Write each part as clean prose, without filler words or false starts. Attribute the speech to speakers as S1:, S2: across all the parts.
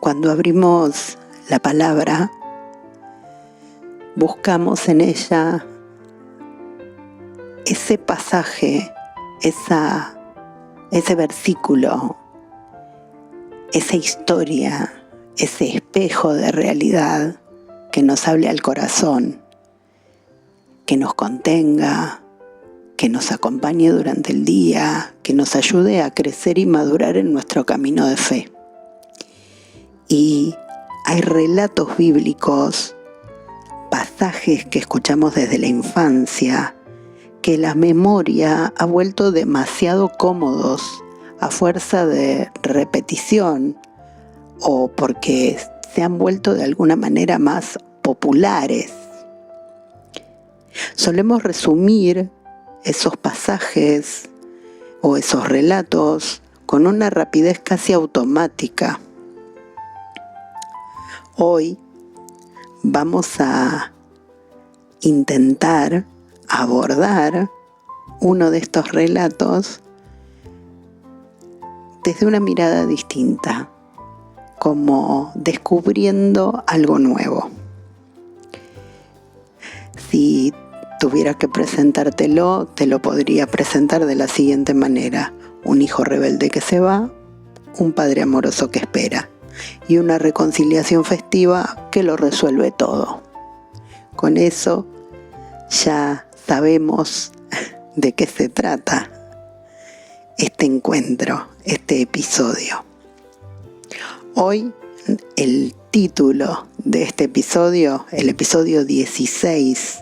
S1: Cuando abrimos la palabra, buscamos en ella ese pasaje, ese versículo, esa historia, ese espejo de realidad que nos hable al corazón, que nos contenga, que nos acompañe durante el día, que nos ayude a crecer y madurar en nuestro camino de fe. Y hay relatos bíblicos, pasajes que escuchamos desde la infancia, que la memoria ha vuelto demasiado cómodos a fuerza de repetición o porque se han vuelto de alguna manera más populares. Solemos resumir esos pasajes o esos relatos con una rapidez casi automática. Hoy vamos a intentar abordar uno de estos relatos desde una mirada distinta, como descubriendo algo nuevo. Si tuviera que presentártelo, te lo podría presentar de la siguiente manera: un hijo rebelde que se va, un padre amoroso que espera, y una reconciliación festiva que lo resuelve todo. Con eso ya sabemos de qué se trata este encuentro, este episodio. Hoy el título de este episodio, el episodio 16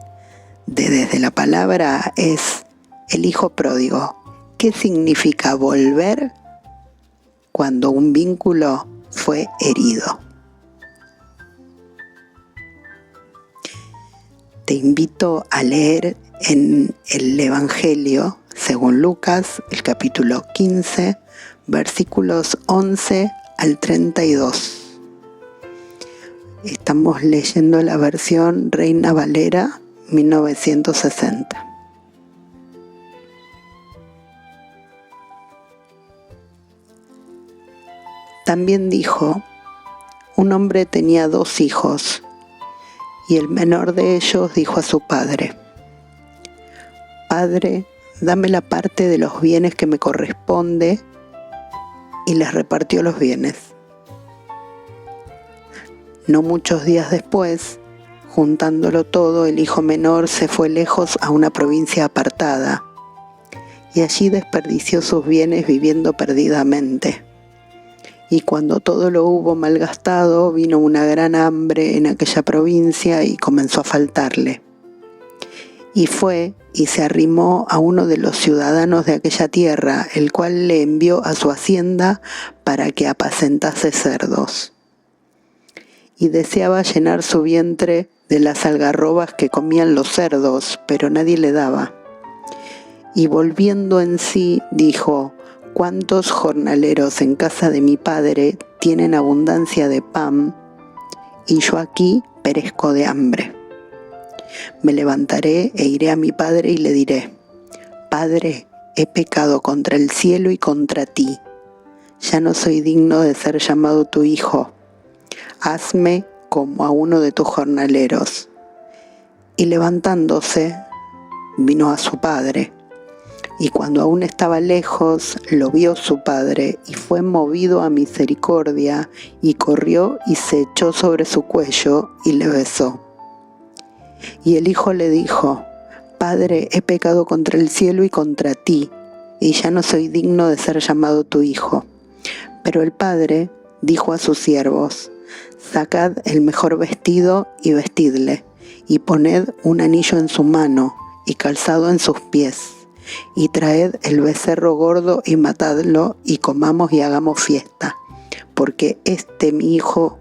S1: de Desde la Palabra, es El Hijo Pródigo. ¿Qué significa volver cuando un vínculo fue herido? Te invito a leer en el Evangelio según Lucas, el capítulo 15, versículos 11 al 32. Estamos leyendo la versión Reina Valera 1960. También dijo: un hombre tenía 2 hijos, y el menor de ellos dijo a su padre: Padre, dame la parte de los bienes que me corresponde, y les repartió los bienes. No muchos días después, juntándolo todo, el hijo menor se fue lejos a una provincia apartada, y allí desperdició sus bienes viviendo perdidamente. Y cuando todo lo hubo malgastado, vino una gran hambre en aquella provincia y comenzó a faltarle. Y fue y se arrimó a uno de los ciudadanos de aquella tierra, el cual le envió a su hacienda para que apacentase cerdos. Y deseaba llenar su vientre de las algarrobas que comían los cerdos, pero nadie le daba. Y volviendo en sí, dijo: ¿cuántos jornaleros en casa de mi padre tienen abundancia de pan, y yo aquí perezco de hambre? Me levantaré e iré a mi padre y le diré: Padre, he pecado contra el cielo y contra ti. Ya no soy digno de ser llamado tu hijo. Hazme como a uno de tus jornaleros. Y levantándose, vino a su padre. Y cuando aún estaba lejos, lo vio su padre, y fue movido a misericordia, y corrió y se echó sobre su cuello, y le besó. Y el hijo le dijo: Padre, he pecado contra el cielo y contra ti, y ya no soy digno de ser llamado tu hijo. Pero el padre dijo a sus siervos: Sacad el mejor vestido y vestidle, y poned un anillo en su mano, y calzado en sus pies, y traed el becerro gordo y matadlo, y comamos y hagamos fiesta, porque mi hijo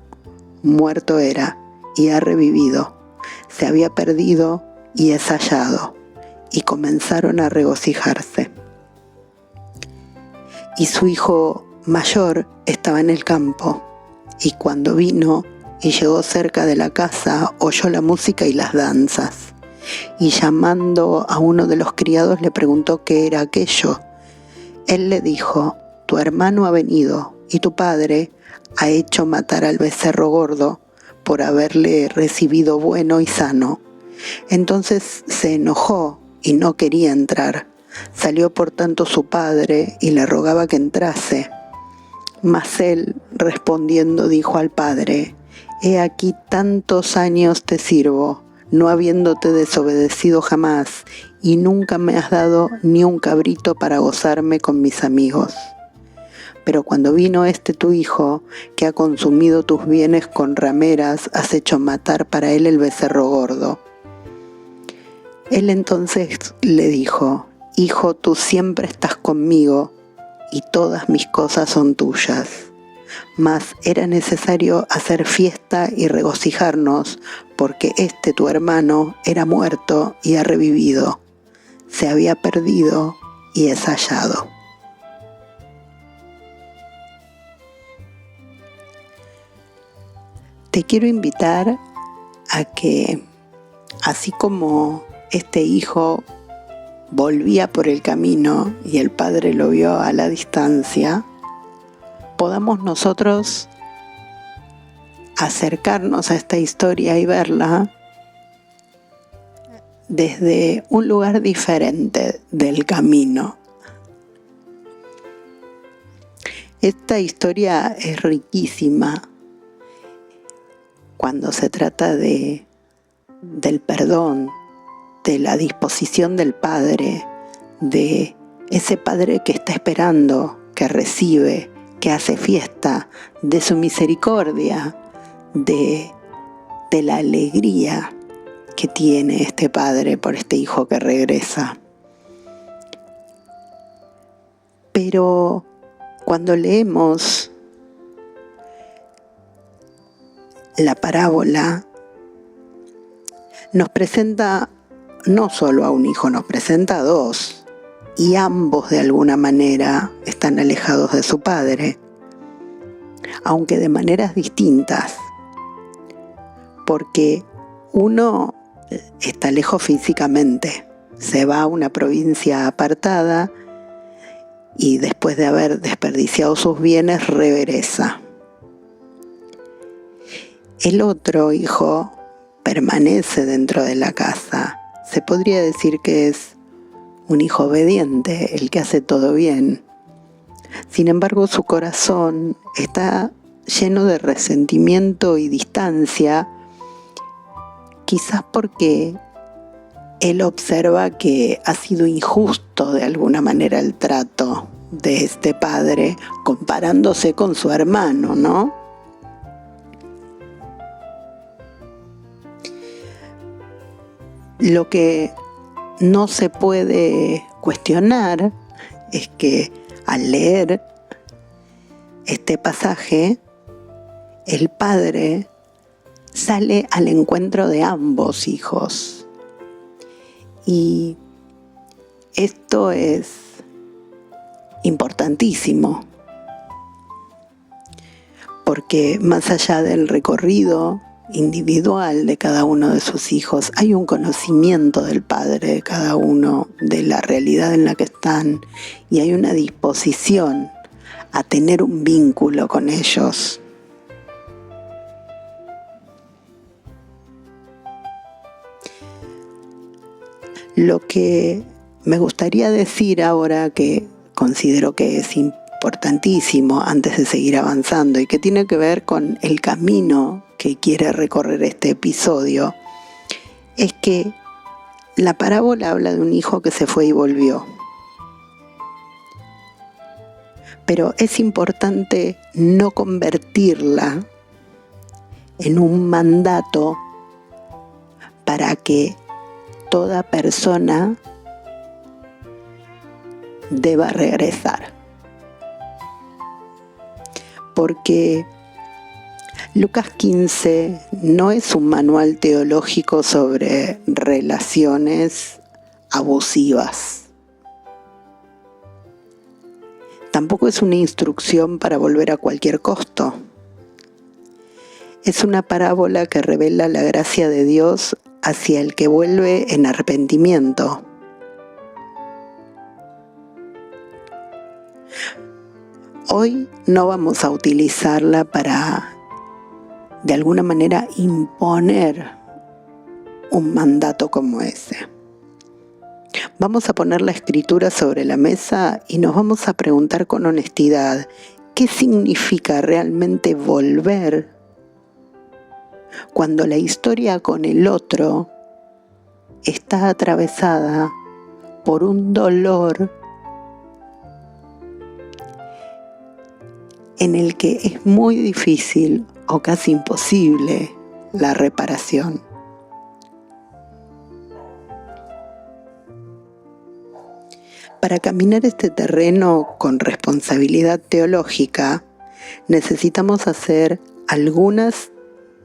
S1: muerto era, y ha revivido, se había perdido, y es hallado. Y comenzaron a regocijarse. Y su hijo mayor estaba en el campo, y cuando vino y llegó cerca de la casa, oyó la música y las danzas. Y llamando a uno de los criados le preguntó qué era aquello. Él le dijo: tu hermano ha venido, y tu padre ha hecho matar al becerro gordo por haberle recibido bueno y sano. Entonces se enojó y no quería entrar. Salió por tanto su padre y le rogaba que entrase. Mas él, respondiendo, dijo al padre: He aquí tantos años te sirvo, no habiéndote desobedecido jamás, y nunca me has dado ni un cabrito para gozarme con mis amigos. Pero cuando vino este tu hijo, que ha consumido tus bienes con rameras, has hecho matar para él el becerro gordo. Él entonces le dijo: Hijo, tú siempre estás conmigo, y todas mis cosas son tuyas. Mas era necesario hacer fiesta y regocijarnos, porque este tu hermano era muerto y ha revivido, se había perdido y es hallado. Te quiero invitar a que, así como este hijo volvía por el camino y el padre lo vio a la distancia, podamos nosotros acercarnos a esta historia y verla desde un lugar diferente del camino. Esta historia es riquísima cuando se trata del perdón, de la disposición del Padre, de ese Padre que está esperando, que recibe, que hace fiesta, de su misericordia, de la alegría que tiene este Padre por este Hijo que regresa. Pero cuando leemos la parábola, nos presenta no solo a un hijo, nos presenta a dos, y ambos de alguna manera están alejados de su padre, aunque de maneras distintas, porque uno está lejos físicamente, se va a una provincia apartada y después de haber desperdiciado sus bienes regresa. El otro hijo permanece dentro de la casa. Se podría decir que es un hijo obediente, el que hace todo bien. Sin embargo, su corazón está lleno de resentimiento y distancia, quizás porque él observa que ha sido injusto de alguna manera el trato de este padre, comparándose con su hermano, ¿no? Lo que no se puede cuestionar es que al leer este pasaje, el padre sale al encuentro de ambos hijos. Y esto es importantísimo, porque más allá del recorrido individual de cada uno de sus hijos, hay un conocimiento del padre de cada uno, de la realidad en la que están, y hay una disposición a tener un vínculo con ellos. Lo que me gustaría decir ahora, que considero que es importantísimo antes de seguir avanzando y que tiene que ver con el camino que quiere recorrer este episodio, es que la parábola habla de un hijo que se fue y volvió. Pero es importante no convertirla en un mandato para que toda persona deba regresar. Porque Lucas 15 no es un manual teológico sobre relaciones abusivas. Tampoco es una instrucción para volver a cualquier costo. Es una parábola que revela la gracia de Dios hacia el que vuelve en arrepentimiento. Hoy no vamos a utilizarla para, de alguna manera, imponer un mandato como ese. Vamos a poner la escritura sobre la mesa y nos vamos a preguntar con honestidad, ¿qué significa realmente volver cuando la historia con el otro está atravesada por un dolor en el que es muy difícil o casi imposible la reparación? Para caminar este terreno con responsabilidad teológica, necesitamos hacer algunas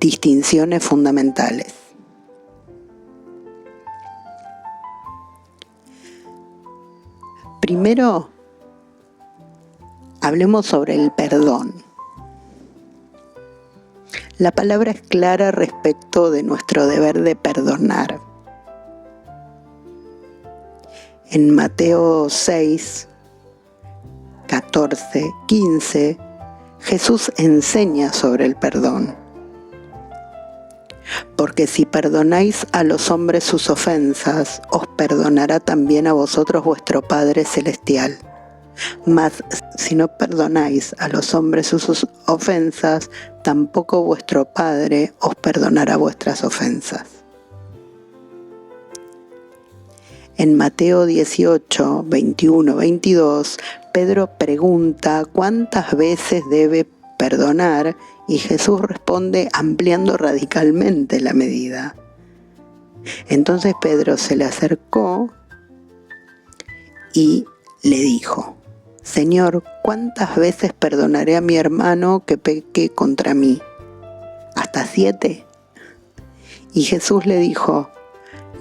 S1: distinciones fundamentales. Primero, hablemos sobre el perdón. La palabra es clara respecto de nuestro deber de perdonar. En Mateo 6, 14, 15, Jesús enseña sobre el perdón. Porque si perdonáis a los hombres sus ofensas, os perdonará también a vosotros vuestro Padre Celestial. Mas si no perdonáis a los hombres sus ofensas, tampoco vuestro Padre os perdonará vuestras ofensas. En Mateo 18, 21, 22, Pedro pregunta cuántas veces debe perdonar y Jesús responde ampliando radicalmente la medida. Entonces Pedro se le acercó y le dijo: Señor, ¿cuántas veces perdonaré a mi hermano que peque contra mí? ¿Hasta 7? Y Jesús le dijo: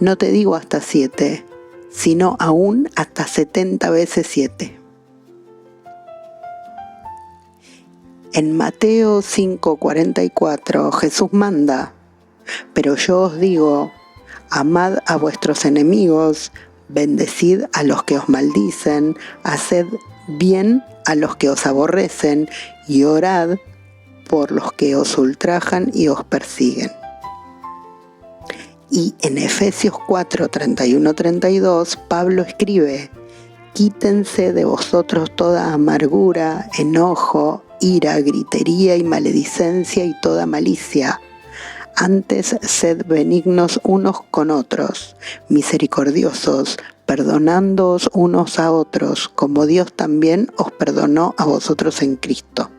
S1: no te digo hasta 7, sino aún hasta 70 veces 7. En Mateo 5:44 Jesús manda: pero yo os digo, amad a vuestros enemigos, bendecid a los que os maldicen, haced bien a los que os aborrecen y orad por los que os ultrajan y os persiguen. Y en Efesios 4, 31, 32, Pablo escribe: quítense de vosotros toda amargura, enojo, ira, gritería y maledicencia y toda malicia. Antes sed benignos unos con otros, misericordiosos, perdonándoos unos a otros, como Dios también os perdonó a vosotros en Cristo.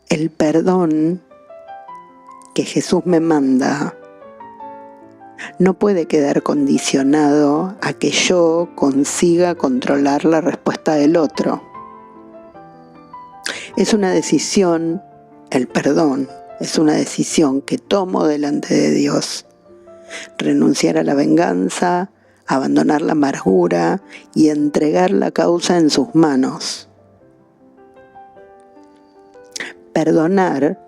S1: El perdón que Jesús me manda no puede quedar condicionado a que yo consiga controlar la respuesta del otro. Es una decisión, el perdón es una decisión que tomo delante de Dios. Renunciar a la venganza, abandonar la amargura y entregar la causa en sus manos. Perdonar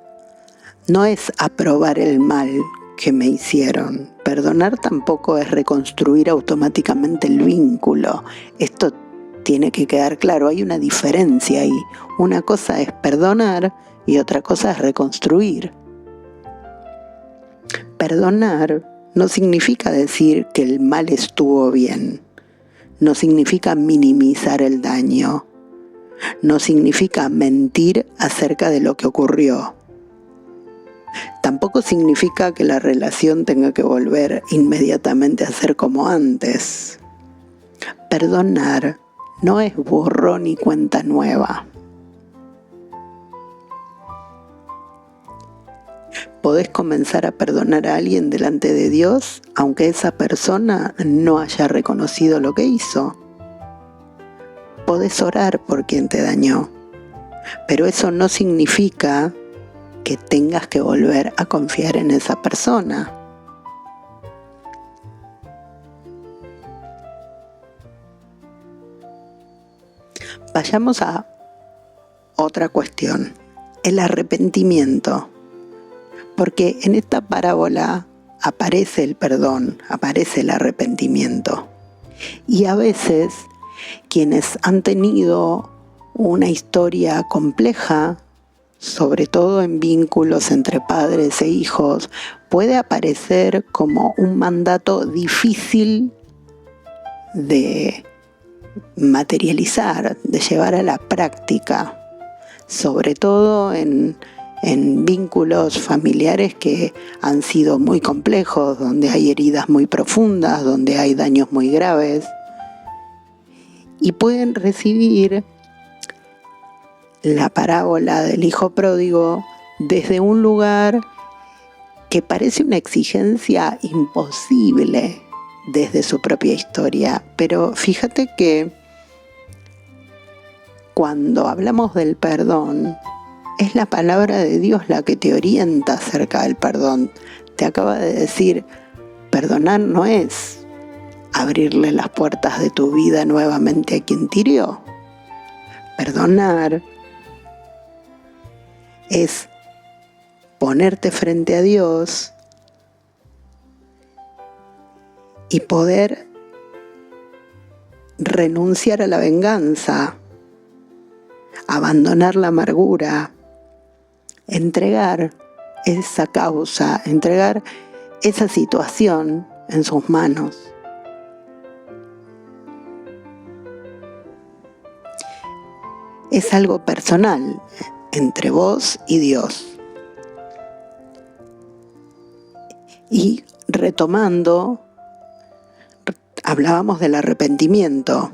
S1: no es aprobar el mal que me hicieron. Perdonar tampoco es reconstruir automáticamente el vínculo. Esto tiene que quedar claro, hay una diferencia ahí. Una cosa es perdonar y otra cosa es reconstruir. Perdonar no significa decir que el mal estuvo bien. No significa minimizar el daño. No significa mentir acerca de lo que ocurrió. Tampoco significa que la relación tenga que volver inmediatamente a ser como antes. Perdonar no es borrón y cuenta nueva. Podés comenzar a perdonar a alguien delante de Dios, aunque esa persona no haya reconocido lo que hizo. Podés orar por quien te dañó, pero eso no significa que tengas que volver a confiar en esa persona. Vayamos a otra cuestión, el arrepentimiento, porque en esta parábola aparece el perdón, aparece el arrepentimiento. Y a veces quienes han tenido una historia compleja, sobre todo en vínculos entre padres e hijos, puede aparecer como un mandato difícil de materializar, de llevar a la práctica, sobre todo en vínculos familiares que han sido muy complejos, donde hay heridas muy profundas, donde hay daños muy graves, y pueden recibir la parábola del hijo pródigo desde un lugar que parece una exigencia imposible desde su propia historia. Pero fíjate que cuando hablamos del perdón, es la palabra de Dios la que te orienta acerca del perdón. Te acaba de decir, perdonar no es abrirle las puertas de tu vida nuevamente a quien te hirió. Perdonar es ponerte frente a Dios y poder renunciar a la venganza, abandonar la amargura, entregar esa causa, entregar esa situación en sus manos. Es algo personal entre vos y Dios. Y retomando, hablábamos del arrepentimiento.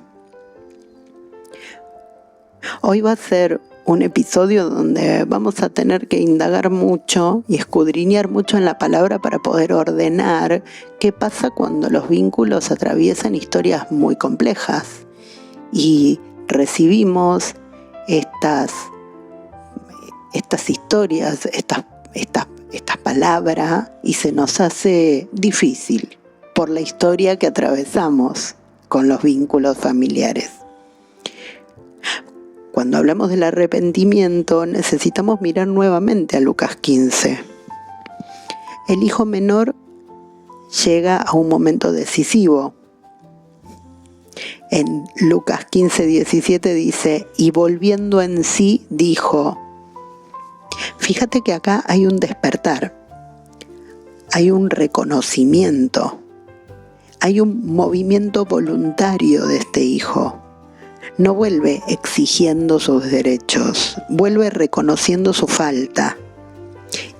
S1: Hoy va a ser un episodio donde vamos a tener que indagar mucho y escudriñar mucho en la palabra para poder ordenar qué pasa cuando los vínculos atraviesan historias muy complejas y recibimos estas historias, estas palabras, y se nos hace difícil por la historia que atravesamos con los vínculos familiares. Cuando hablamos del arrepentimiento, necesitamos mirar nuevamente a Lucas 15. El hijo menor llega a un momento decisivo. En Lucas 15:17 dice, y volviendo en sí dijo. Fíjate que acá hay un despertar, hay un reconocimiento, hay un movimiento voluntario de este hijo. No vuelve exigiendo sus derechos, vuelve reconociendo su falta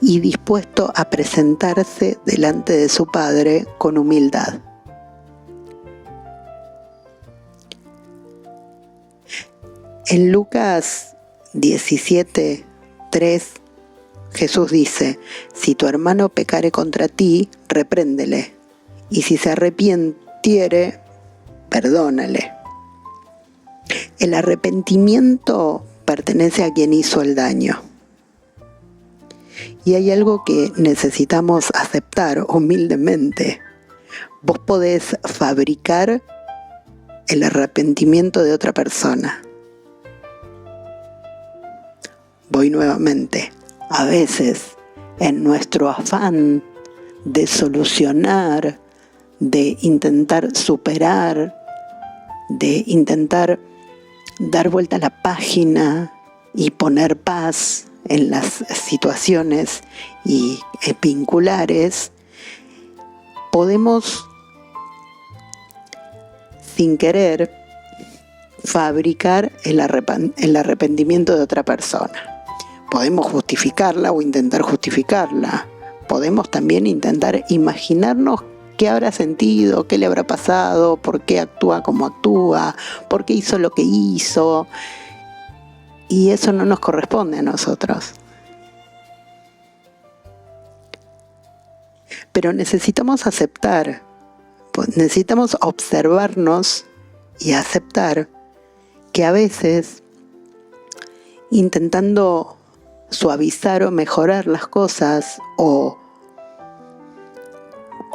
S1: y dispuesto a presentarse delante de su padre con humildad. En Lucas 17:3, Jesús dice, si tu hermano pecare contra ti, repréndele, y si se arrepintiere, perdónale. El arrepentimiento pertenece a quien hizo el daño. Y hay algo que necesitamos aceptar humildemente. Vos podés fabricar el arrepentimiento de otra persona. Voy nuevamente. A veces, en nuestro afán de solucionar, de intentar superar, de intentar dar vuelta a la página y poner paz en las situaciones y vinculares, podemos, sin querer, fabricar el arrepentimiento de otra persona. Podemos justificarla o intentar justificarla. Podemos también intentar imaginarnos qué habrá sentido, qué le habrá pasado, por qué actúa como actúa, por qué hizo lo que hizo. Y eso no nos corresponde a nosotros. Pero necesitamos aceptar, necesitamos observarnos y aceptar que a veces, intentando suavizar o mejorar las cosas o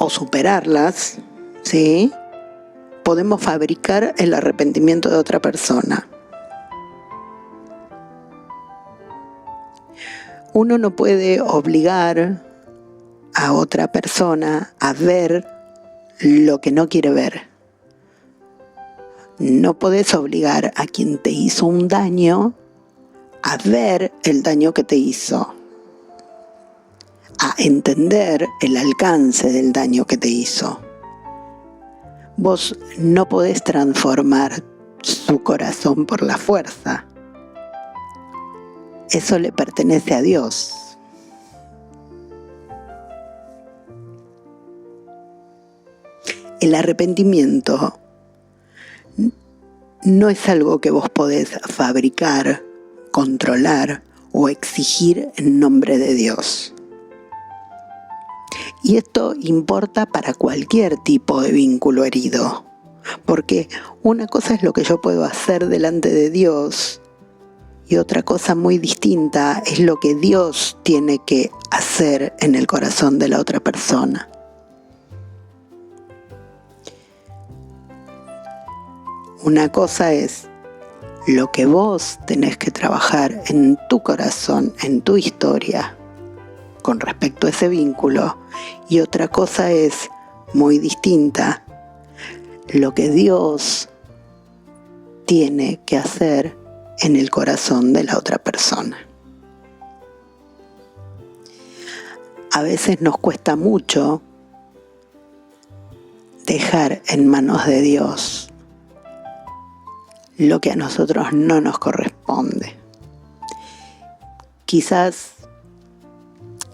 S1: superarlas, ¿sí?, podemos fabricar el arrepentimiento de otra persona. Uno no puede obligar a otra persona a ver lo que no quiere ver. No podés obligar a quien te hizo un daño a ver el daño que te hizo, a entender el alcance del daño que te hizo. Vos no podés transformar su corazón por la fuerza. Eso le pertenece a Dios. El arrepentimiento no es algo que vos podés fabricar, controlar o exigir en nombre de Dios. Y esto importa para cualquier tipo de vínculo herido, porque una cosa es lo que yo puedo hacer delante de Dios y otra cosa muy distinta es lo que Dios tiene que hacer en el corazón de la otra persona. Una cosa es lo que vos tenés que trabajar en tu corazón, en tu historia, con respecto a ese vínculo, y otra cosa es, muy distinta, lo que Dios tiene que hacer en el corazón de la otra persona. A veces nos cuesta mucho dejar en manos de Dios lo que a nosotros no nos corresponde. Quizás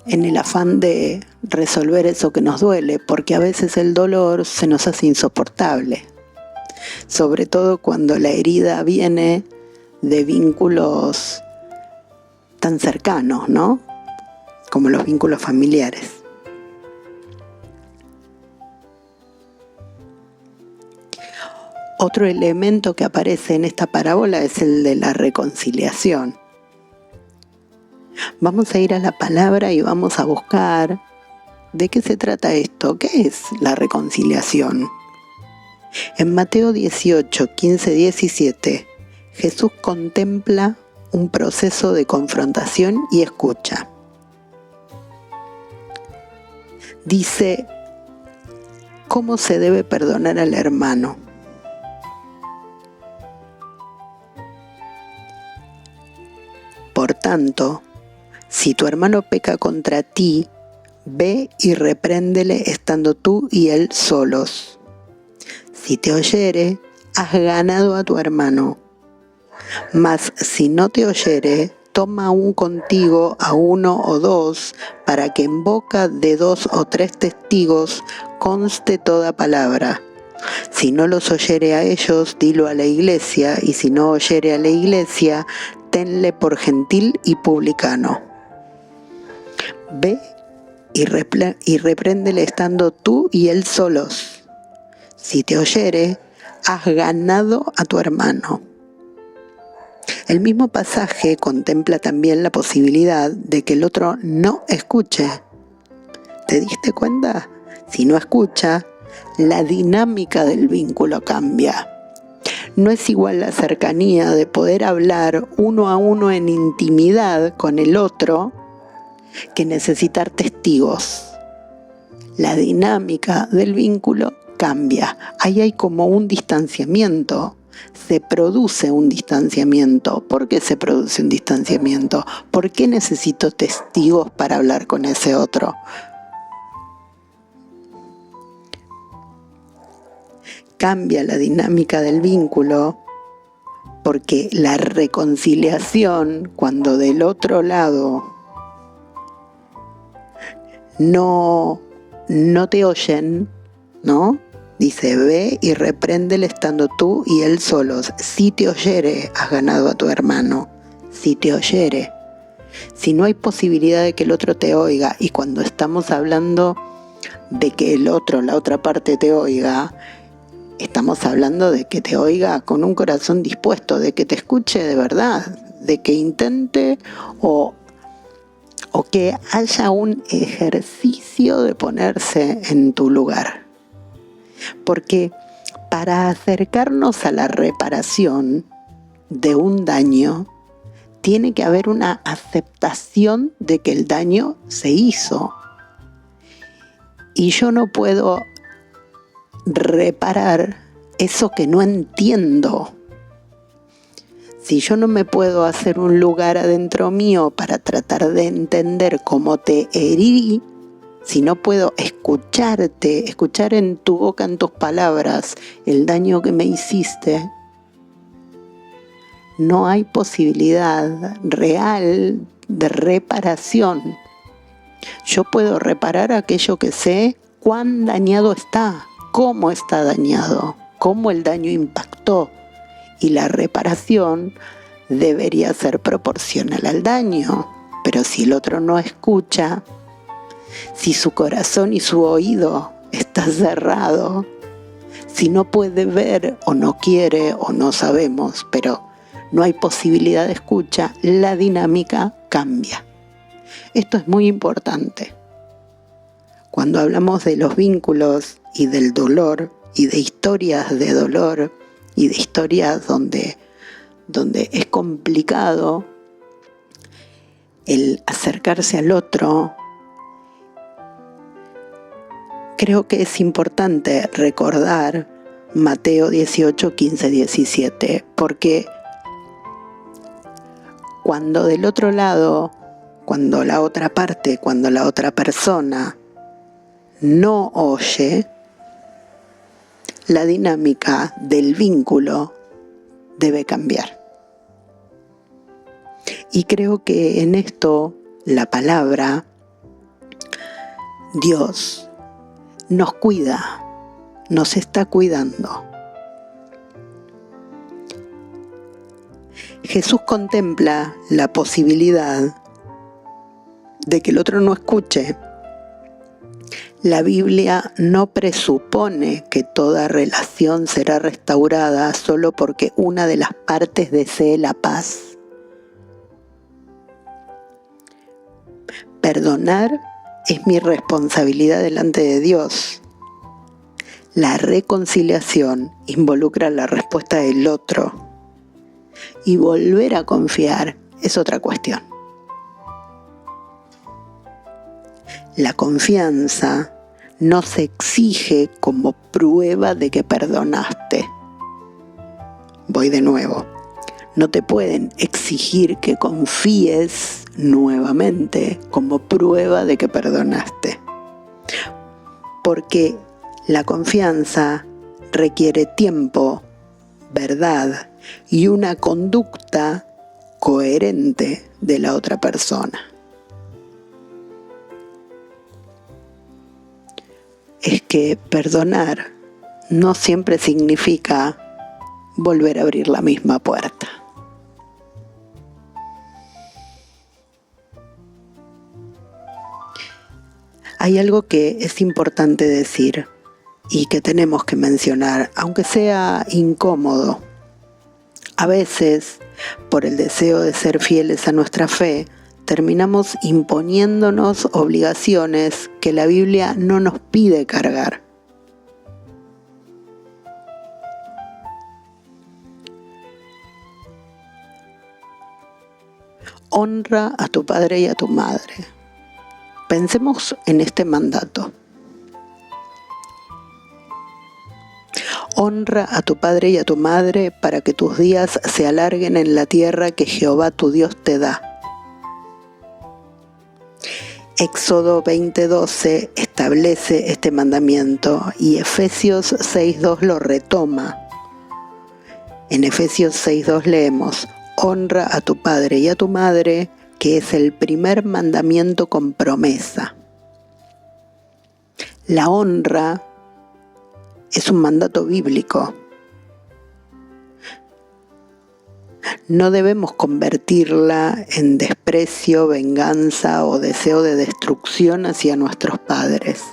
S1: en el afán de resolver eso que nos duele, porque a veces el dolor se nos hace insoportable, sobre todo cuando la herida viene de vínculos tan cercanos, ¿no? Como los vínculos familiares. Otro elemento que aparece en esta parábola es el de la reconciliación. Vamos a ir a la palabra y vamos a buscar de qué se trata esto, qué es la reconciliación. En Mateo 18, 15, 17, Jesús contempla un proceso de confrontación y escucha. Dice, ¿cómo se debe perdonar al hermano? Por tanto, si tu hermano peca contra ti, ve y repréndele estando tú y él solos. Si te oyere, has ganado a tu hermano. Mas si no te oyere, toma aún contigo a 1 o 2, para que en boca de 2 o 3 testigos conste toda palabra. Si no los oyere a ellos, dilo a la iglesia, y si no oyere a la iglesia, tenle por gentil y publicano. Ve y repréndele estando tú y él solos. Si te oyere, has ganado a tu hermano. El mismo pasaje contempla también la posibilidad de que el otro no escuche. ¿Te diste cuenta? Si no escucha, la dinámica del vínculo cambia. No es igual la cercanía de poder hablar uno a uno en intimidad con el otro que necesitar testigos. La dinámica del vínculo cambia. Ahí hay como un distanciamiento. Se produce un distanciamiento. ¿Por qué se produce un distanciamiento? ¿Por qué necesito testigos para hablar con ese otro? Cambia la dinámica del vínculo porque la reconciliación, cuando del otro lado no te oyen, ¿no? Dice, ve y repréndele estando tú y él solos. Si te oyere, has ganado a tu hermano. Si te oyere. Si no hay posibilidad de que el otro te oiga, y cuando estamos hablando de que el otro, la otra parte te oiga, estamos hablando de que te oiga con un corazón dispuesto, de que te escuche de verdad, de que intente o que haya un ejercicio de ponerse en tu lugar. Porque para acercarnos a la reparación de un daño, tiene que haber una aceptación de que el daño se hizo. Y yo no puedo reparar eso que no entiendo. Si yo no me puedo hacer un lugar adentro mío para tratar de entender cómo te herí, si no puedo escucharte, escuchar en tu boca, en tus palabras, el daño que me hiciste, no hay posibilidad real de reparación. Yo puedo reparar aquello que sé, cuán dañado está, cómo está dañado, cómo el daño impactó. Y la reparación debería ser proporcional al daño. Pero si el otro no escucha, si su corazón y su oído está cerrado, si no puede ver o no quiere o no sabemos, pero no hay posibilidad de escucha, la dinámica cambia. Esto es muy importante. Cuando hablamos de los vínculos y del dolor y de historias de dolor y de historias donde es complicado el acercarse al otro, creo que es importante recordar Mateo 18, 15, 17, porque cuando del otro lado, cuando la otra parte, cuando la otra persona no oye, la dinámica del vínculo debe cambiar. Y creo que en esto la palabra, Dios, nos cuida, nos está cuidando. Jesús contempla la posibilidad de que el otro no escuche. La Biblia no presupone que toda relación será restaurada solo porque una de las partes desee la paz. Perdonar es mi responsabilidad delante de Dios. La reconciliación involucra la respuesta del otro. Y volver a confiar es otra cuestión. La confianza no se exige como prueba de que perdonaste. Voy de nuevo. No te pueden exigir que confíes nuevamente como prueba de que perdonaste. Porque la confianza requiere tiempo, verdad y una conducta coherente de la otra persona. Es que perdonar no siempre significa volver a abrir la misma puerta. Hay algo que es importante decir y que tenemos que mencionar, aunque sea incómodo. A veces, por el deseo de ser fieles a nuestra fe, terminamos imponiéndonos obligaciones que la Biblia no nos pide cargar. Honra a tu padre y a tu madre. Pensemos en este mandato. Honra a tu padre y a tu madre para que tus días se alarguen en la tierra que Jehová tu Dios te da. Éxodo 20:12 establece este mandamiento y Efesios 6:2 lo retoma. En Efesios 6:2 leemos: honra a tu padre y a tu madre, que es el primer mandamiento con promesa. La honra es un mandato bíblico. No debemos convertirla en desprecio, venganza o deseo de destrucción hacia nuestros padres.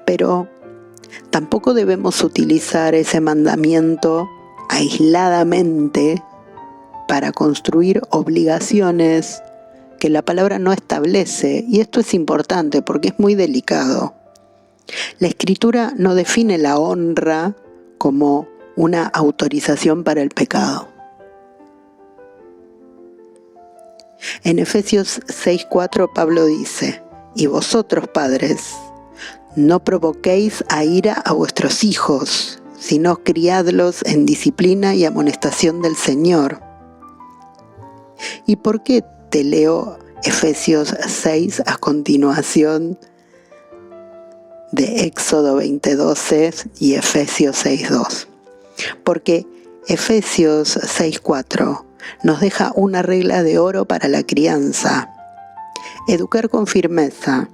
S1: Pero tampoco debemos utilizar ese mandamiento aisladamente para construir obligaciones que la palabra no establece. Y esto es importante porque es muy delicado. La Escritura no define la honra como una autorización para el pecado. En Efesios 6:4 Pablo dice: y vosotros, padres, No provoquéis a ira a vuestros hijos, sino criadlos en disciplina y amonestación del Señor. ¿Y por qué te leo Efesios 6 a continuación de Éxodo 20:12 y Efesios 6:2? Porque Efesios 6:4 nos deja una regla de oro para la crianza: educar con firmeza,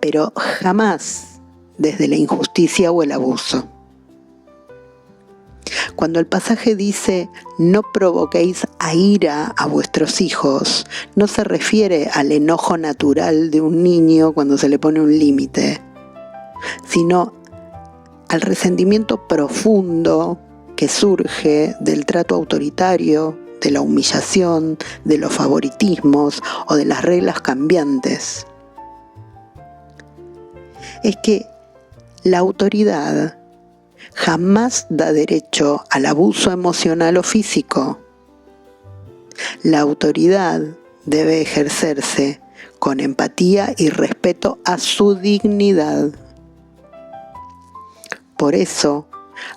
S1: pero jamás desde la injusticia o el abuso. Cuando el pasaje dice no provoquéis a ira a vuestros hijos, no se refiere al enojo natural de un niño cuando se le pone un límite, sino al resentimiento profundo que surge del trato autoritario, de la humillación, de los favoritismos o de las reglas cambiantes. Es que la autoridad jamás da derecho al abuso emocional o físico. La autoridad debe ejercerse con empatía y respeto a su dignidad. Por eso,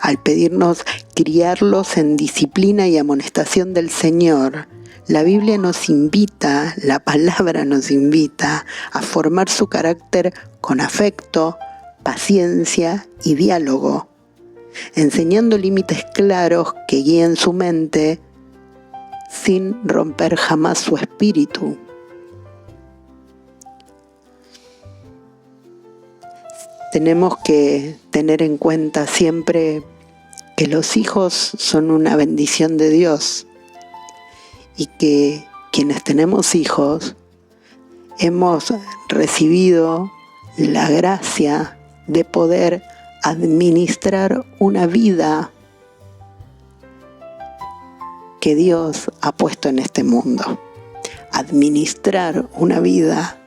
S1: al pedirnos criarlos en disciplina y amonestación del Señor, la Biblia nos invita, la palabra nos invita a formar su carácter con afecto, paciencia y diálogo, enseñando límites claros que guíen su mente sin romper jamás su espíritu. Tenemos que tener en cuenta siempre que los hijos son una bendición de Dios y que quienes tenemos hijos hemos recibido la gracia de poder administrar una vida que Dios ha puesto en este mundo. Administrar una vida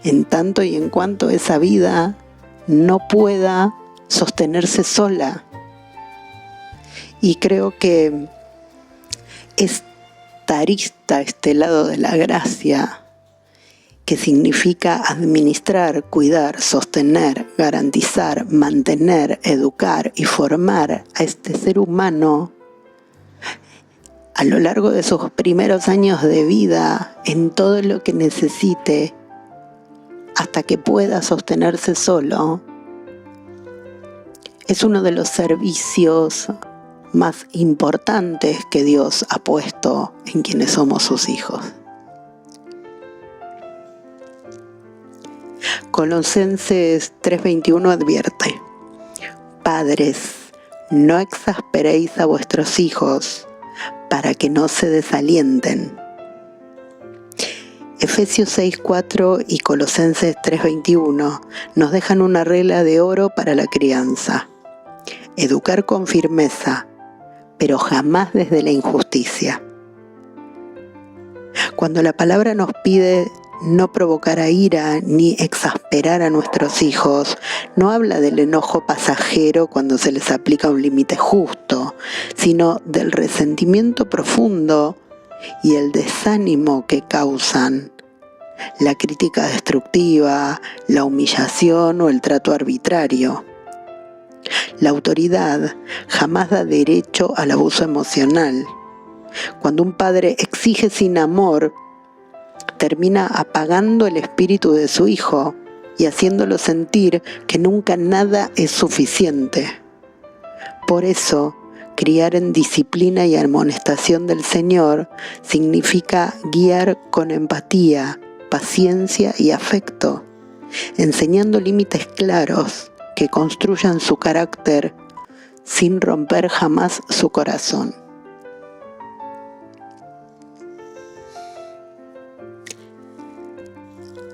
S1: en tanto y en cuanto esa vida no pueda sostenerse sola. Y creo que esta arista, este lado de la gracia, que significa administrar, cuidar, sostener, garantizar, mantener, educar y formar a este ser humano a lo largo de sus primeros años de vida, en todo lo que necesite, hasta que pueda sostenerse solo, es uno de los servicios más importantes que Dios ha puesto en quienes somos sus hijos. Colosenses 3:21 advierte: Padres, no exasperéis a vuestros hijos para que no se desalienten. Efesios 6:4 y Colosenses 3:21 nos dejan una regla de oro para la crianza: educar con firmeza, pero jamás desde la injusticia. Cuando la palabra nos pide no provocar a ira ni exasperar a nuestros hijos, no habla del enojo pasajero cuando se les aplica un límite justo, sino del resentimiento profundo y el desánimo que causan la crítica destructiva, la humillación o el trato arbitrario. La autoridad jamás da derecho al abuso emocional. Cuando un padre exige sin amor, termina apagando el espíritu de su hijo y haciéndolo sentir que nunca nada es suficiente. Por eso, criar en disciplina y amonestación del Señor significa guiar con empatía, paciencia y afecto, enseñando límites claros que construyan su carácter sin romper jamás su corazón.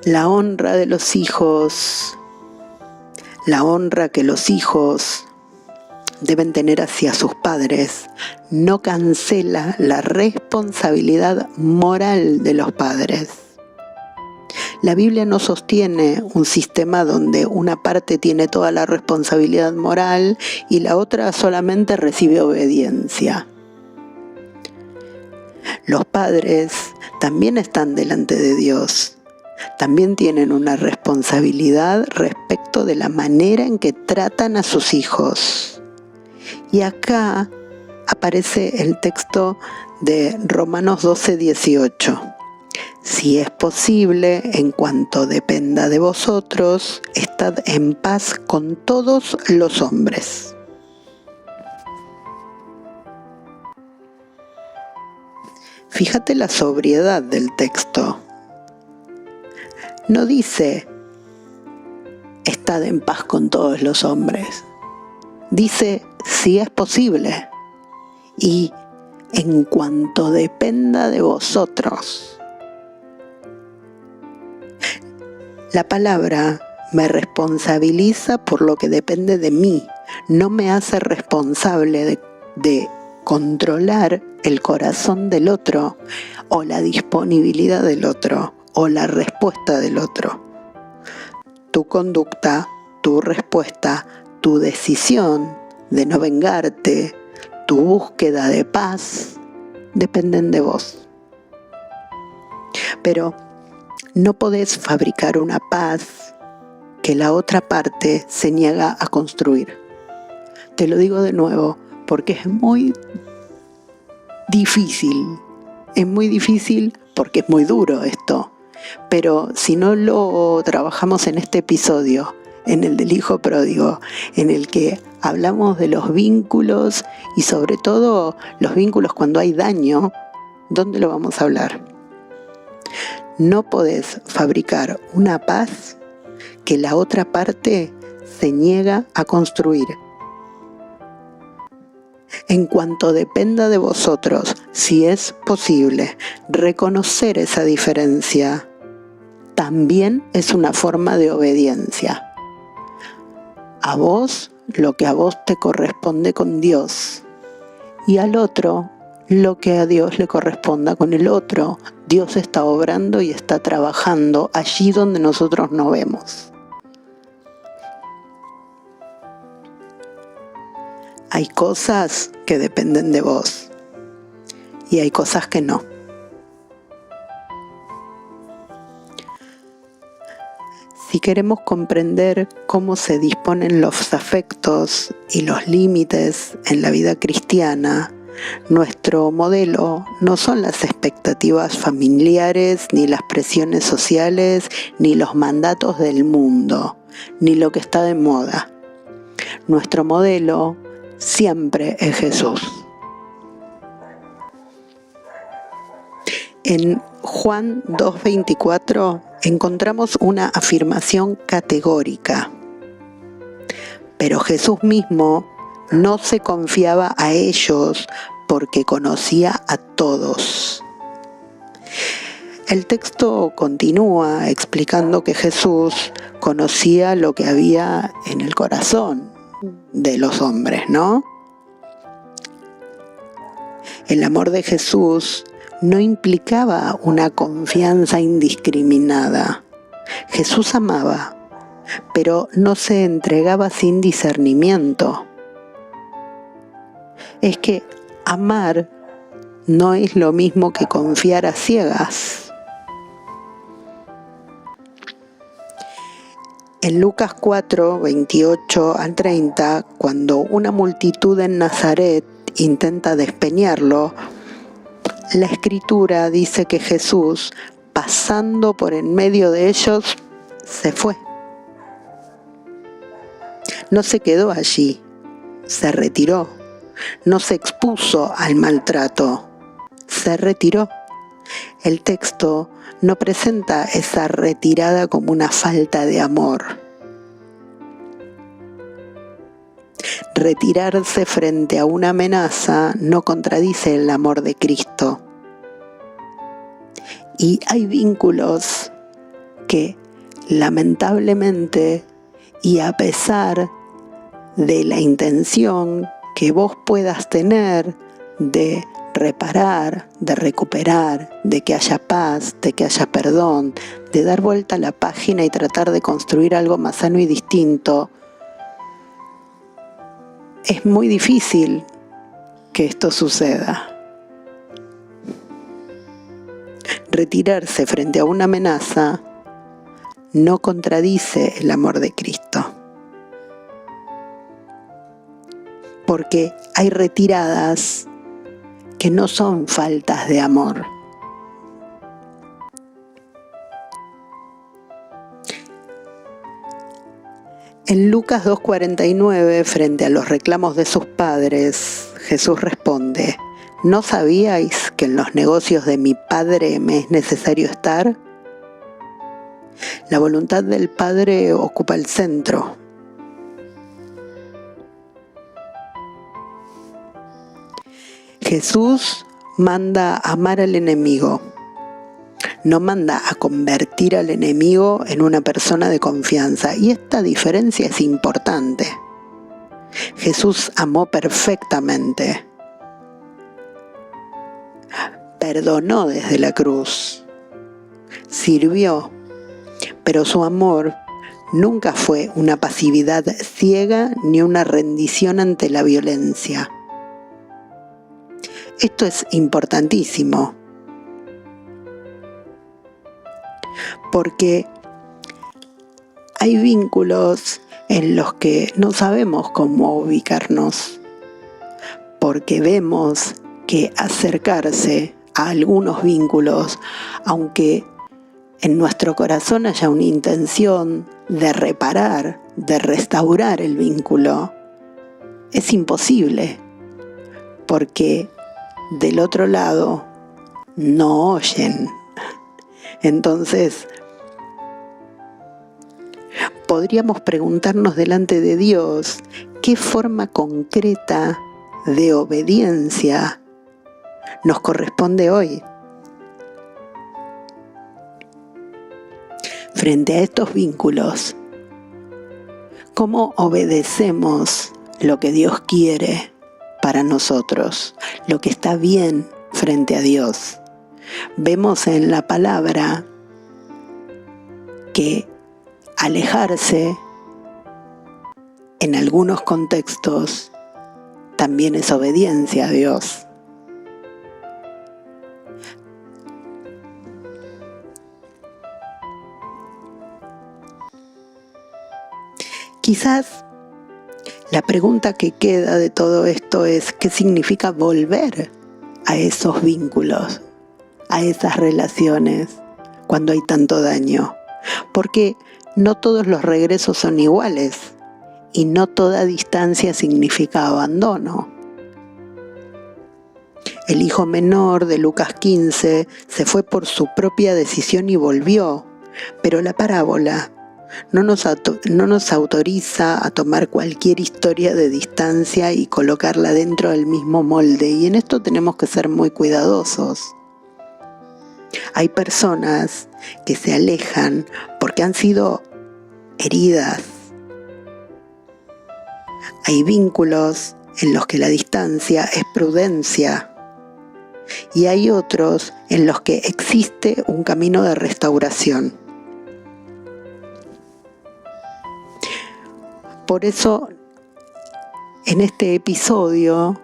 S1: La honra de los hijos, la honra que los hijos deben tener hacia sus padres, no cancela la responsabilidad moral de los padres. La Biblia no sostiene un sistema donde una parte tiene toda la responsabilidad moral y la otra solamente recibe obediencia. Los padres también están delante de Dios también tienen una responsabilidad respecto de la manera en que tratan a sus hijos. Y acá aparece el texto de Romanos 12:18. Si es posible, en cuanto dependa de vosotros, estad en paz con todos los hombres. Fíjate la sobriedad del texto. No dice, estad en paz con todos los hombres. Dice, si es posible. Y en cuanto dependa de vosotros. La palabra me responsabiliza por lo que depende de mí. No me hace responsable de controlar el corazón del otro, o la disponibilidad del otro, o la respuesta del otro. Tu conducta, tu respuesta, tu decisión de no vengarte, tu búsqueda de paz, dependen de vos. Pero no podés fabricar una paz que la otra parte se niega a construir. Te lo digo de nuevo, porque es muy difícil. Es muy difícil porque es muy duro esto. Pero si no lo trabajamos en este episodio, en el del hijo pródigo, en el que hablamos de los vínculos y sobre todo los vínculos cuando hay daño, ¿dónde lo vamos a hablar? No podés fabricar una paz que la otra parte se niega a construir. En cuanto dependa de vosotros, si es posible, reconocer esa diferencia también es una forma de obediencia. A vos lo que a vos te corresponde con Dios y al otro lo que a Dios le corresponda con el otro. Dios está obrando y está trabajando allí donde nosotros no vemos. Hay cosas que dependen de vos y hay cosas que no. Si queremos comprender cómo se disponen los afectos y los límites en la vida cristiana, nuestro modelo no son las expectativas familiares, ni las presiones sociales, ni los mandatos del mundo, ni lo que está de moda. Nuestro modelo siempre es Jesús. En Juan 2:24 encontramos una afirmación categórica. Pero Jesús mismo no se confiaba a ellos porque conocía a todos. El texto continúa explicando que Jesús conocía lo que había en el corazón de los hombres, ¿no? El amor de Jesús no implicaba una confianza indiscriminada. Jesús amaba, pero no se entregaba sin discernimiento. Es que amar no es lo mismo que confiar a ciegas. En Lucas 4, 28 al 30, cuando una multitud en Nazaret intenta despeñarlo, la Escritura dice que Jesús, pasando por en medio de ellos, se fue. No se quedó allí, se retiró. No se expuso al maltrato, se retiró. El texto no presenta esa retirada como una falta de amor. Retirarse frente a una amenaza no contradice el amor de Cristo. Y hay vínculos que, lamentablemente, y a pesar de la intención que vos puedas tener de reparar, de recuperar, de que haya paz, de que haya perdón, de dar vuelta a la página y tratar de construir algo más sano y distinto, es muy difícil que esto suceda. Retirarse frente a una amenaza no contradice el amor de Cristo. Porque hay retiradas que no son faltas de amor. En Lucas 2:49, frente a los reclamos de sus padres, Jesús responde: ¿no sabíais que en los negocios de mi Padre me es necesario estar? La voluntad del Padre ocupa el centro. Jesús manda amar al enemigo. No manda a convertir al enemigo en una persona de confianza. Y esta diferencia es importante. Jesús amó perfectamente. Perdonó desde la cruz. Sirvió. Pero su amor nunca fue una pasividad ciega ni una rendición ante la violencia. Esto es importantísimo. Porque hay vínculos en los que no sabemos cómo ubicarnos, porque vemos que acercarse a algunos vínculos, aunque en nuestro corazón haya una intención de reparar, de restaurar el vínculo, es imposible, porque del otro lado no oyen. Entonces, podríamos preguntarnos delante de Dios qué forma concreta de obediencia nos corresponde hoy. Frente a estos vínculos, ¿cómo obedecemos lo que Dios quiere para nosotros, lo que está bien frente a Dios? Vemos en la palabra que alejarse en algunos contextos también es obediencia a Dios. Quizás la pregunta que queda de todo esto es: ¿qué significa volver a esos vínculos, a esas relaciones, cuando hay tanto daño? Porque no todos los regresos son iguales y no toda distancia significa abandono. El hijo menor de Lucas 15 se fue por su propia decisión y volvió, pero la parábola no nos autoriza a tomar cualquier historia de distancia y colocarla dentro del mismo molde, y en esto tenemos que ser muy cuidadosos. Hay personas que se alejan porque han sido heridas. Hay vínculos en los que la distancia es prudencia, y hay otros en los que existe un camino de restauración. Por eso, en este episodio,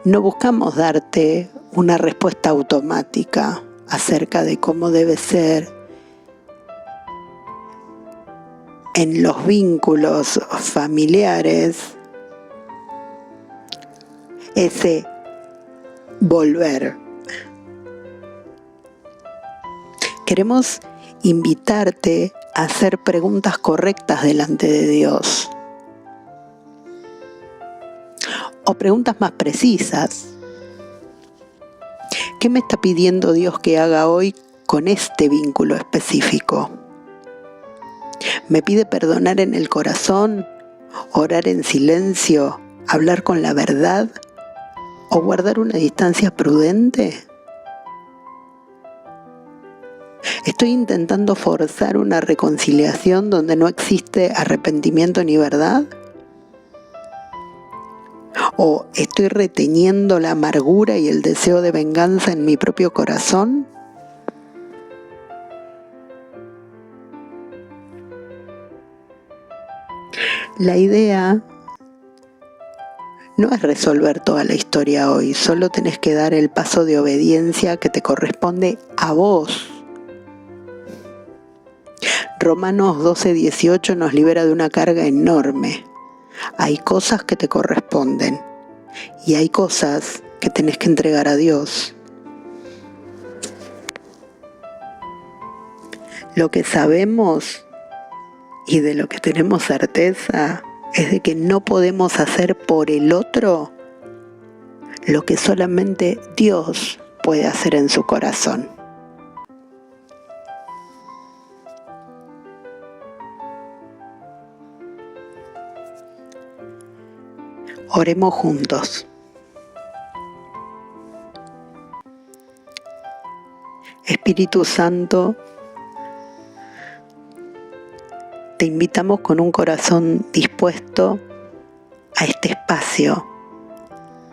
S1: no buscamos darte una respuesta automática acerca de cómo debe ser en los vínculos familiares ese volver. Queremos invitarte a hacer preguntas correctas delante de Dios, o preguntas más precisas. ¿Qué me está pidiendo Dios que haga hoy con este vínculo específico? ¿Me pide perdonar en el corazón, orar en silencio, hablar con la verdad o guardar una distancia prudente? ¿Estoy intentando forzar una reconciliación donde no existe arrepentimiento ni verdad? ¿O estoy reteniendo la amargura y el deseo de venganza en mi propio corazón? La idea no es resolver toda la historia hoy, solo tenés que dar el paso de obediencia que te corresponde a vos. Romanos 12:18 nos libera de una carga enorme. Hay cosas que te corresponden y hay cosas que tenés que entregar a Dios. Lo que sabemos y de lo que tenemos certeza es de que no podemos hacer por el otro lo que solamente Dios puede hacer en su corazón. Oremos juntos. Espíritu Santo, te invitamos con un corazón dispuesto a este espacio,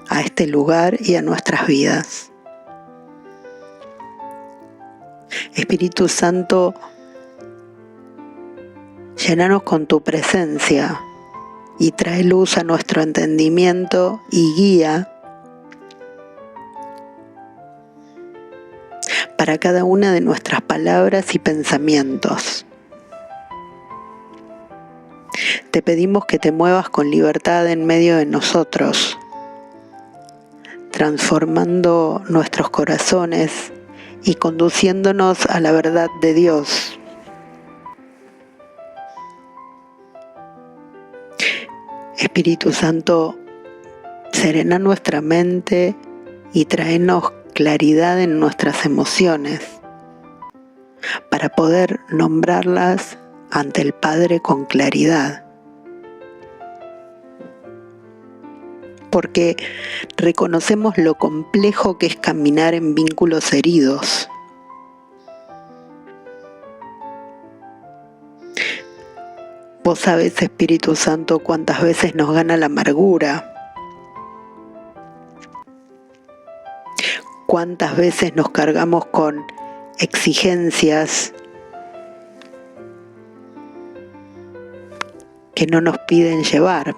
S1: a este lugar y a nuestras vidas. Espíritu Santo, llénanos con tu presencia y trae luz a nuestro entendimiento y guía para cada una de nuestras palabras y pensamientos. Te pedimos que te muevas con libertad en medio de nosotros, transformando nuestros corazones y conduciéndonos a la verdad de Dios. Espíritu Santo, serena nuestra mente y tráenos claridad en nuestras emociones para poder nombrarlas ante el Padre con claridad. Porque reconocemos lo complejo que es caminar en vínculos heridos. Vos sabés, Espíritu Santo, cuántas veces nos gana la amargura, cuántas veces nos cargamos con exigencias que no nos piden llevar.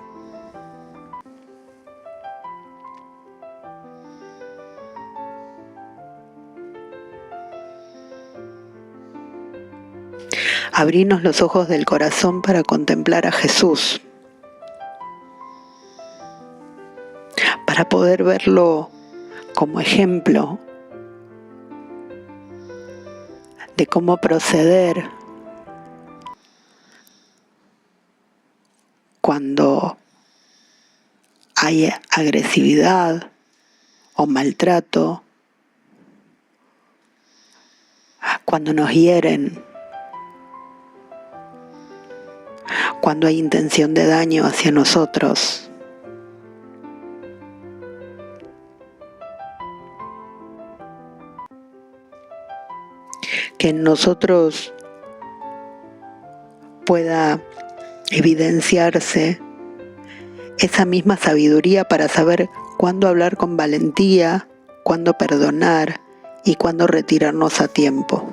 S1: Abrinos los ojos del corazón para contemplar a Jesús, para poder verlo como ejemplo de cómo proceder cuando hay agresividad o maltrato, cuando nos hieren, cuando hay intención de daño hacia nosotros. Que en nosotros pueda evidenciarse esa misma sabiduría para saber cuándo hablar con valentía, cuándo perdonar y cuándo retirarnos a tiempo.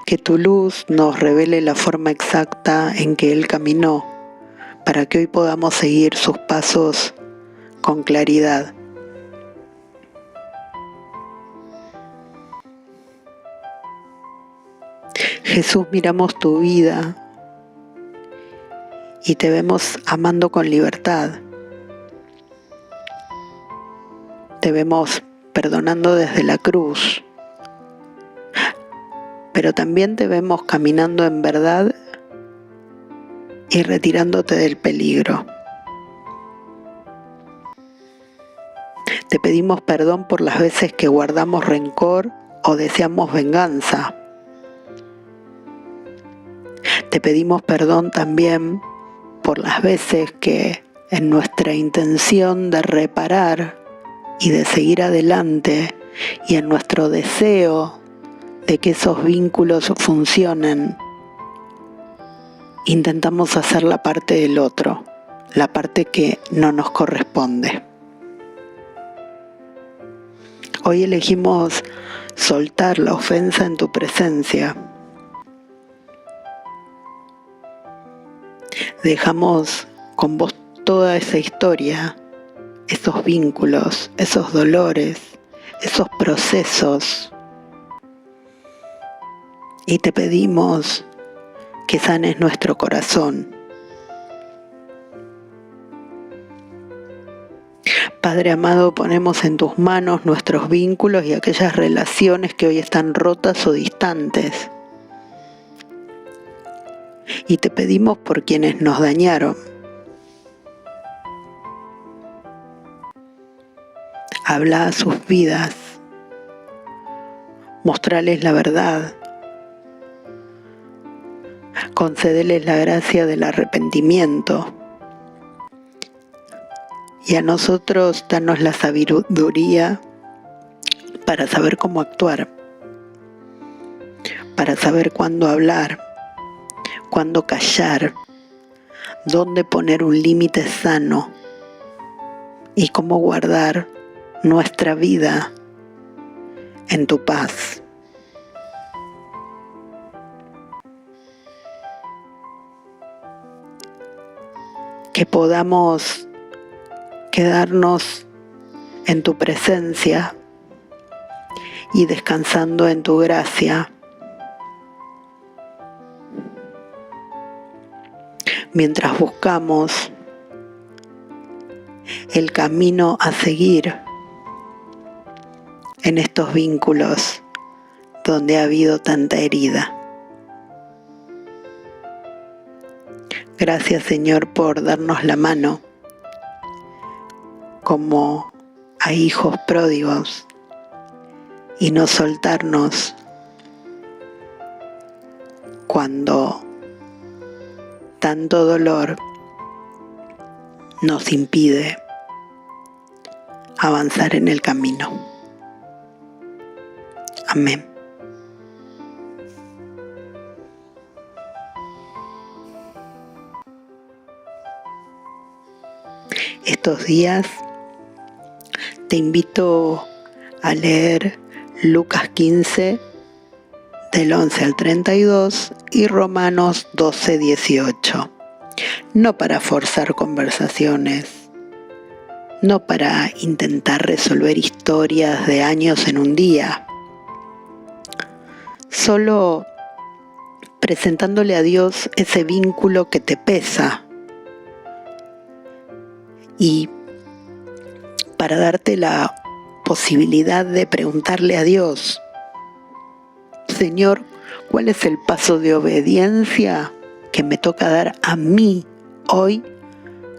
S1: Que tu luz nos revele la forma exacta en que Él caminó, para que hoy podamos seguir sus pasos con claridad. Jesús, miramos tu vida y te vemos amando con libertad. Te vemos perdonando desde la cruz, pero también te vemos caminando en verdad y retirándote del peligro. Te pedimos perdón por las veces que guardamos rencor o deseamos venganza. Te pedimos perdón también por las veces que en nuestra intención de reparar y de seguir adelante y en nuestro deseo de que esos vínculos funcionen, intentamos hacer la parte del otro, la parte que no nos corresponde. Hoy elegimos soltar la ofensa en tu presencia. Dejamos con vos toda esa historia esos vínculos, esos dolores, esos procesos. Y te pedimos que sanes nuestro corazón. Padre amado, ponemos en tus manos nuestros vínculos y aquellas relaciones que hoy están rotas o distantes. Y te pedimos por quienes nos dañaron. Habla a sus vidas. Mostrales la verdad. Concédeles la gracia del arrepentimiento. Y a nosotros danos la sabiduría para saber cómo actuar, para saber cuándo hablar, cuándo callar, dónde poner un límite sano y cómo guardar nuestra vida en tu paz. Que podamos quedarnos en tu presencia y descansando en tu gracia, mientras buscamos el camino a seguir en estos vínculos donde ha habido tanta herida. Gracias, Señor, por darnos la mano como a hijos pródigos y no soltarnos cuando tanto dolor nos impide avanzar en el camino. Amén. Estos días te invito a leer Lucas 15, del 11 al 32, y Romanos 12, 18. No para forzar conversaciones, no para intentar resolver historias de años en un día, solo presentándole a Dios ese vínculo que te pesa, y para darte la posibilidad de preguntarle a Dios: Señor, ¿cuál es el paso de obediencia que me toca dar a mí hoy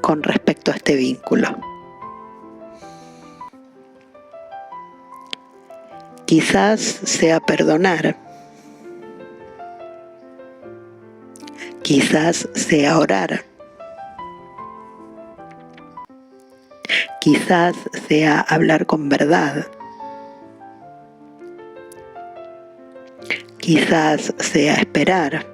S1: con respecto a este vínculo? Quizás sea perdonar, quizás sea orar, quizás sea hablar con verdad, quizás sea esperar,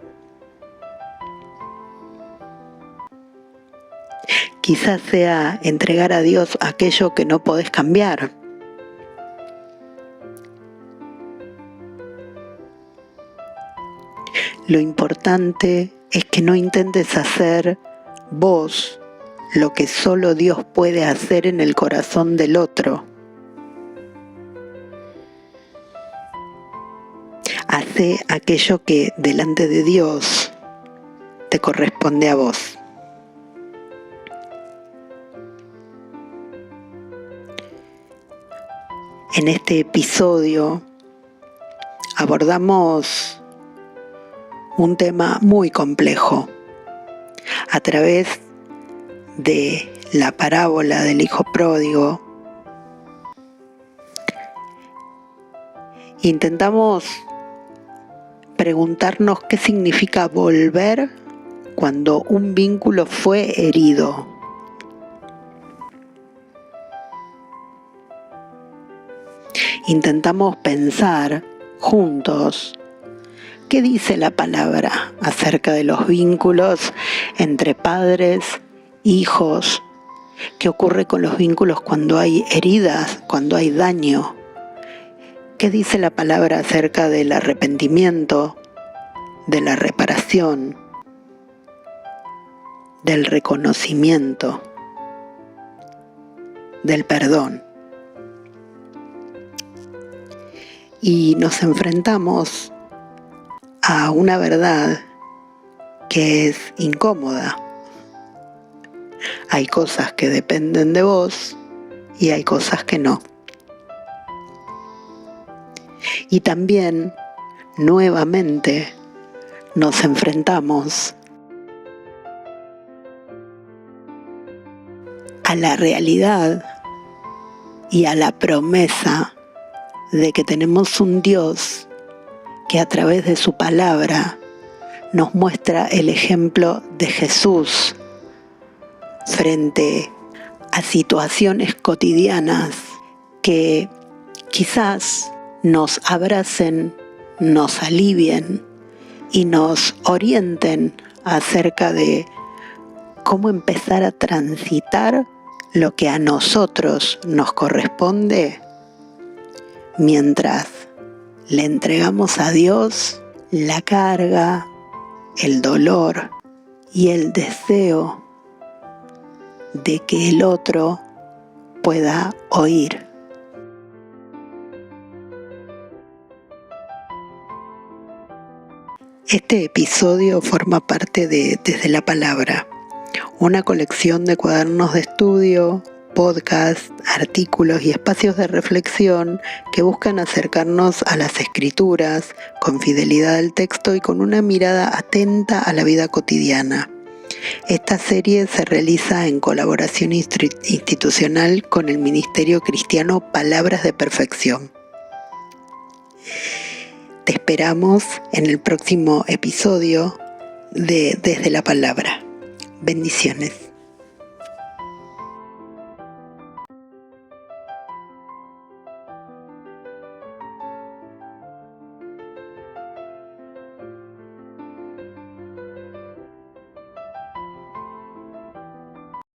S1: quizás sea entregar a Dios aquello que no podés cambiar. Lo importante es que no intentes hacer vos lo que solo Dios puede hacer en el corazón del otro. Hace aquello que delante de Dios te corresponde a vos. En este episodio abordamos un tema muy complejo a través de la parábola del hijo pródigo. Intentamos preguntarnos qué significa volver cuando un vínculo fue herido. Intentamos pensar juntos qué dice la palabra acerca de los vínculos entre padres, hijos, qué ocurre con los vínculos cuando hay heridas, cuando hay daño. ¿Qué dice la palabra acerca del arrepentimiento, de la reparación, del reconocimiento? del perdón. Y nos enfrentamos a una verdad que es incómoda. Hay cosas que dependen de vos y hay cosas que no. Y también, nuevamente, nos enfrentamos a la realidad y a la promesa de que tenemos un Dios que a través de su palabra nos muestra el ejemplo de Jesús frente a situaciones cotidianas que quizás nos abracen, nos alivien y nos orienten acerca de cómo empezar a transitar lo que a nosotros nos corresponde mientras le entregamos a Dios la carga, el dolor y el deseo de que el otro pueda oír. Este episodio forma parte de Desde la Palabra, una colección de cuadernos de estudio, podcasts, artículos y espacios de reflexión que buscan acercarnos a las escrituras con fidelidad al texto y con una mirada atenta a la vida cotidiana. Esta serie se realiza en colaboración institucional con el Ministerio Cristiano Palabras de Perfección. Te esperamos en el próximo episodio de Desde la Palabra. Bendiciones.